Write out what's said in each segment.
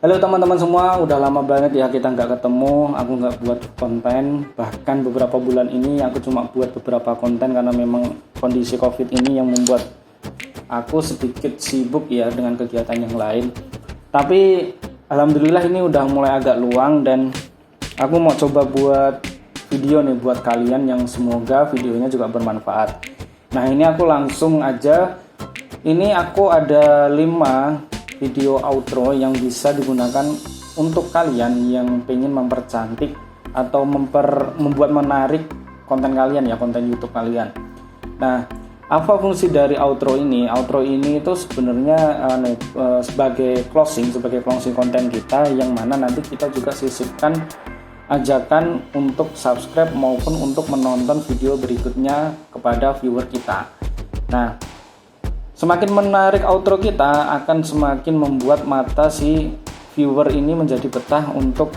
Halo teman-teman semua, udah lama banget ya kita nggak ketemu. Aku nggak buat konten, bahkan beberapa bulan ini aku cuma buat beberapa konten karena memang kondisi COVID ini yang membuat aku sedikit sibuk ya dengan kegiatan yang lain. Tapi alhamdulillah ini udah mulai agak luang dan aku mau coba buat video nih buat kalian yang semoga videonya juga bermanfaat. Nah ini aku langsung aja, ini aku ada 5 video outro yang bisa digunakan untuk kalian yang pengen mempercantik atau membuat menarik konten kalian ya, konten YouTube kalian. Nah, apa fungsi dari outro ini? Outro ini itu sebenarnya sebagai closing konten kita, yang mana nanti kita juga sisipkan ajakan untuk subscribe maupun untuk menonton video berikutnya kepada viewer kita. Nah, semakin menarik outro kita akan semakin membuat mata si viewer ini menjadi betah untuk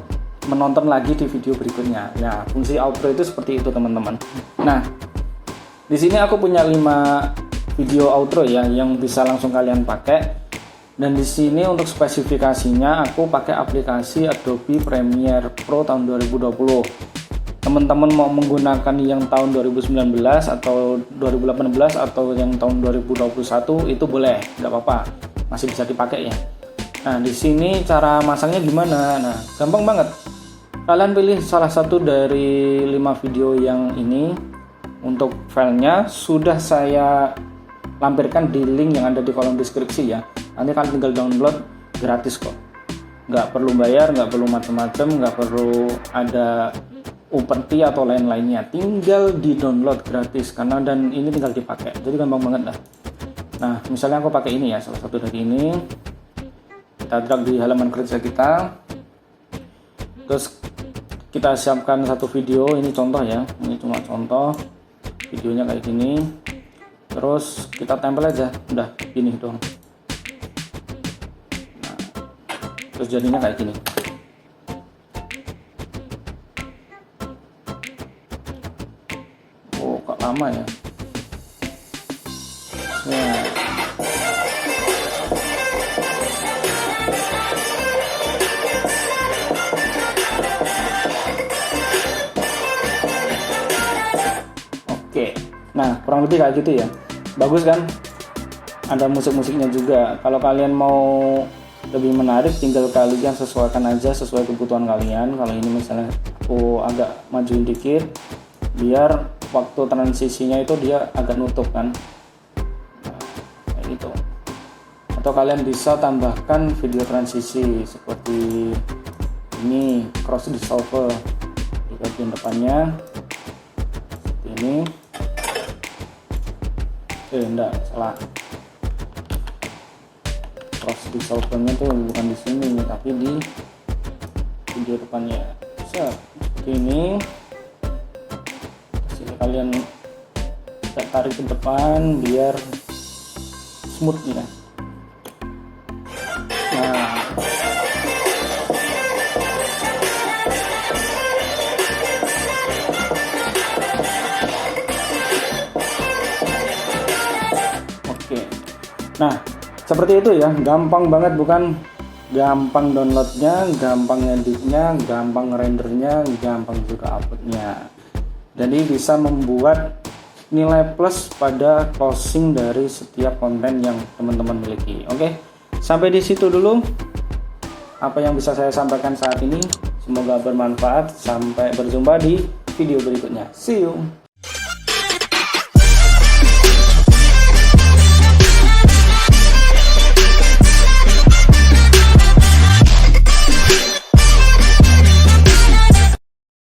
menonton lagi di video berikutnya. Nah, fungsi outro itu seperti itu teman-teman. Nah, di sini aku punya 5 video outro ya yang bisa langsung kalian pakai. Dan di sini untuk spesifikasinya aku pakai aplikasi Adobe Premiere Pro tahun 2020. Teman-teman mau menggunakan yang tahun 2019 atau 2018 atau yang tahun 2021 itu boleh, nggak apa-apa, masih bisa dipakai ya. Nah di sini cara masangnya gimana? Nah gampang banget, kalian pilih salah satu dari 5 video yang ini. Untuk filenya sudah saya lampirkan di link yang ada di kolom deskripsi ya. Nanti kalian tinggal download gratis kok, nggak perlu bayar, nggak perlu macam-macam, nggak perlu ada Uperti atau lain-lainnya, tinggal di download gratis karena dan ini tinggal dipakai, jadi gampang banget dah. Nah misalnya aku pakai ini ya, salah satu dari ini, kita drag di halaman kerja kita, terus kita siapkan satu video. Ini contoh ya, ini cuma contoh videonya kayak gini, terus kita tempel aja, udah gini dong. Nah, terus jadinya kayak gini. Lama ya. Nah. Oke. Nah, kurang lebih kayak gitu ya. Bagus kan? Ada musik-musiknya juga. Kalau kalian mau lebih menarik, tinggal kalian sesuaikan aja sesuai kebutuhan kalian. Kalau ini misalnya aku agak majuin dikit biar waktu transisinya itu dia agak nutup kan, kayak gitu. Atau kalian bisa tambahkan video transisi seperti ini, cross dissolve di bagian depannya seperti ini. Enggak, salah, cross dissolve nya tuh bukan di sini tapi di video depannya. Seperti ini. Kalian tarik ke depan biar smooth ya. Nah, oke. Nah, seperti itu ya, gampang banget bukan? Gampang downloadnya, gampang editnya, gampang rendernya, gampang juga uploadnya. Jadi bisa membuat nilai plus pada closing dari setiap konten yang teman-teman miliki. Oke, sampai di situ dulu apa yang bisa saya sampaikan saat ini. Semoga bermanfaat. Sampai berjumpa di video berikutnya. See you.